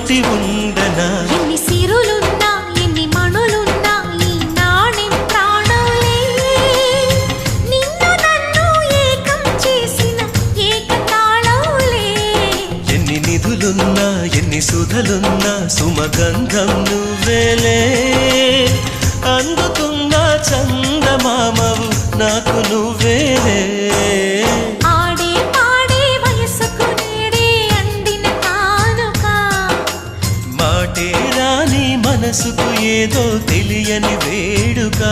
తోటి ఉండనా ఎన్ని సిరులున్నా ఎన్ని మణులున్నా ఈ నాణెం ప్రాణంలే నిన్ను నన్ను ఏకం చేసిన ఏకతాళంలే ఎన్ని నిధులున్నా ఎన్ని సుధలున్నా సుమగంధం నువ్వేలే అందుకున్న చందమామవు నాకు నువ్వేలే ఆడే పాడే వయసుకు నేడే అందిన కానుక మాటే రాని మనసుకు ఏదో తెలియని వేడుక